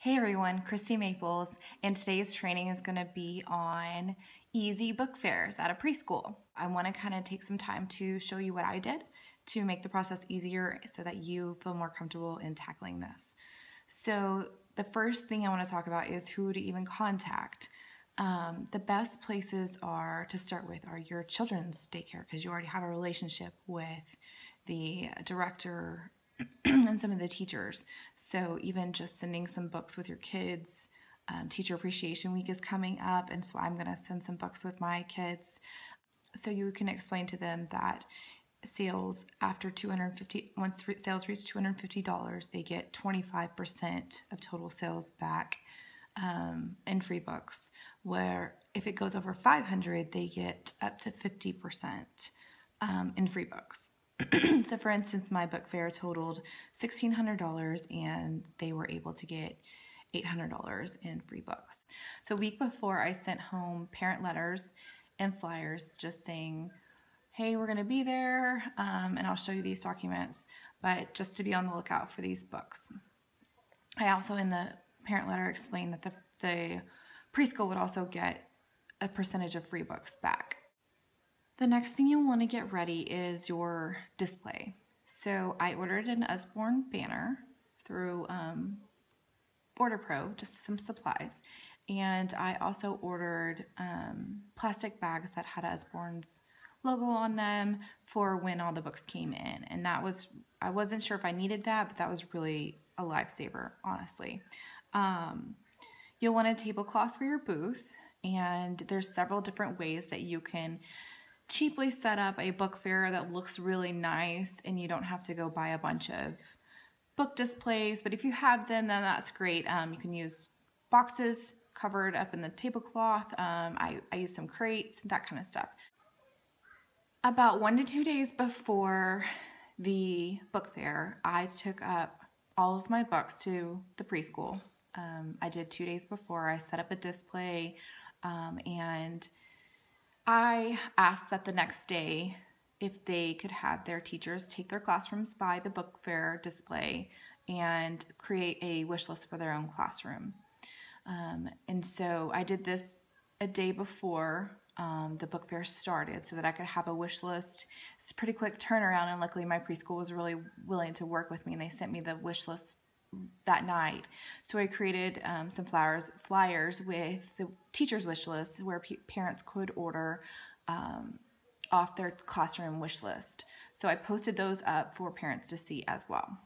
Hey everyone, Christy Maples, and today's training is going to be on easy book fairs at a preschool. I want to kind of take some time to show you what I did to make the process easier so that you feel more comfortable in tackling this. So the first thing I want to talk about is who to even contact. The best places to start with are your children's daycare because you already have a relationship with the director and some of the teachers. So even just sending some books with your kids. Teacher Appreciation Week is coming up, and so I'm going to send some books with my kids. So you can explain to them that sales after once sales reach $250, they get 25% of total sales back in free books. Where if it goes over 500, they get up to 50% in free books. So for instance, my book fair totaled $1,600 and they were able to get $800 in free books. So a week before, I sent home parent letters and flyers just saying, hey, we're going to be there and I'll show you these documents, but just to be on the lookout for these books. I also in the parent letter explained that the preschool would also get a percentage of free books back. The next thing you'll want to get ready is your display. So I ordered an Usborne banner through Order Pro, just some supplies. And I also ordered plastic bags that had Usborne's logo on them for when all the books came in. And I wasn't sure if I needed that, but that was really a lifesaver, honestly. You'll want a tablecloth for your booth, and there's several different ways that you can cheaply set up a book fair that looks really nice and you don't have to go buy a bunch of book displays. But if you have them, then that's great. You can use boxes covered up in the tablecloth. I use some crates, that kind of stuff. About 1 to 2 days before the book fair, I took up all of my books to the preschool. I did 2 days before. I set up a display and I asked that the next day if they could have their teachers take their classrooms by the book fair display and create a wish list for their own classroom. And so I did this a day before the book fair started so that I could have a wish list. It's a pretty quick turnaround, and luckily my preschool was really willing to work with me, and they sent me the wish list that night. So I created some flyers with the teacher's wish list where parents could order off their classroom wish list. So I posted those up for parents to see as well.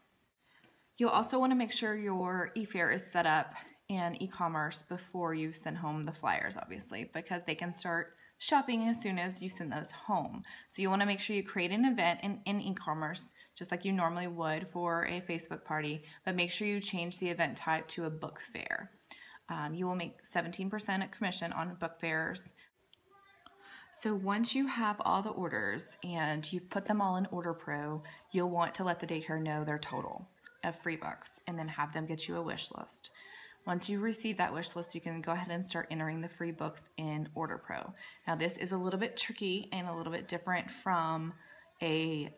You'll also want to make sure your e-fair is set up in e-commerce before you send home the flyers, obviously, because they can start shopping as soon as you send those home. So you want to make sure you create an event in e-commerce just like you normally would for a Facebook party, but make sure you change the event type to a book fair. You will make 17% commission on book fairs. So once you have all the orders and you've put them all in Order Pro, you'll want to let the daycare know their total of free books and then have them get you a wish list. Once you receive that wish list, you can go ahead and start entering the free books in Order Pro. Now this is a little bit tricky and a little bit different from a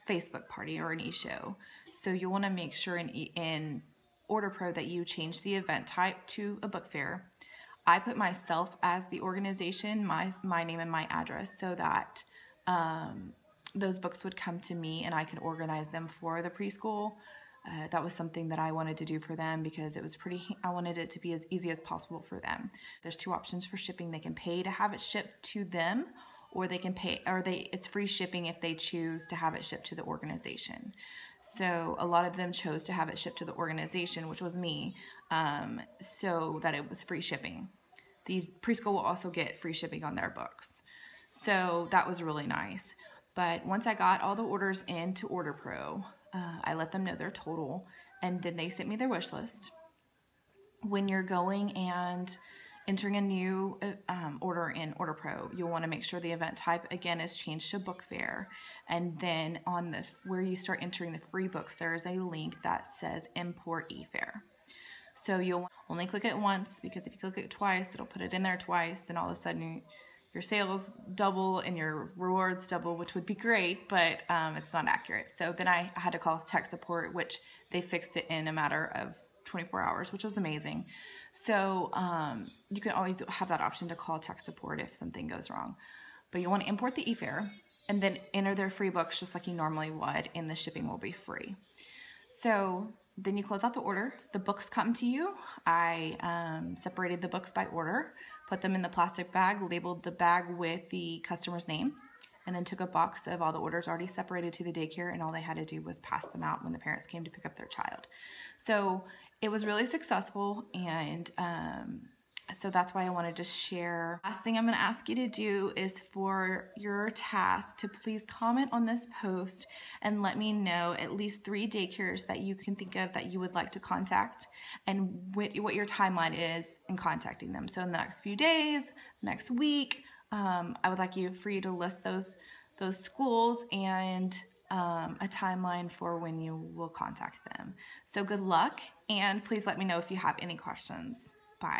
Facebook party or an e-show. So you'll want to make sure in Order Pro that you change the event type to a book fair. I put myself as the organization, my name and my address, so that those books would come to me and I could organize them for the preschool. That was something that I wanted to do for them because it was I wanted it to be as easy as possible for them. There's 2 options for shipping. They can pay to have it shipped to them, or they can pay, it's free shipping if they choose to have it shipped to the organization. So a lot of them chose to have it shipped to the organization, which was me, so that it was free shipping. The preschool will also get free shipping on their books. So that was really nice. But once I got all the orders into Order Pro, I let them know their total, and then they sent me their wish list. When you're going and entering a new order in Order Pro, you'll want to make sure the event type again is changed to book fair. And then on where you start entering the free books, there is a link that says import e-fair. So you'll only click it once, because if you click it twice, it'll put it in there twice, and all of a sudden your sales double and your rewards double, which would be great, but it's not accurate. So then I had to call tech support, which they fixed it in a matter of 24 hours, which was amazing. So you can always have that option to call tech support if something goes wrong. But you want to import the e-fare and then enter their free books just like you normally would, and the shipping will be free. So then you close out the order. The books come to you. I separated the books by order, put them in the plastic bag, labeled the bag with the customer's name, and then took a box of all the orders already separated to the daycare, and all they had to do was pass them out when the parents came to pick up their child. So it was really successful, and so that's why I wanted to share. Last thing I'm going to ask you to do is for your task to please comment on this post and let me know at least 3 daycares that you can think of that you would like to contact, and what your timeline is in contacting them. So in the next few days, next week, I would like for you to list those schools and a timeline for when you will contact them. So good luck, and please let me know if you have any questions. Bye.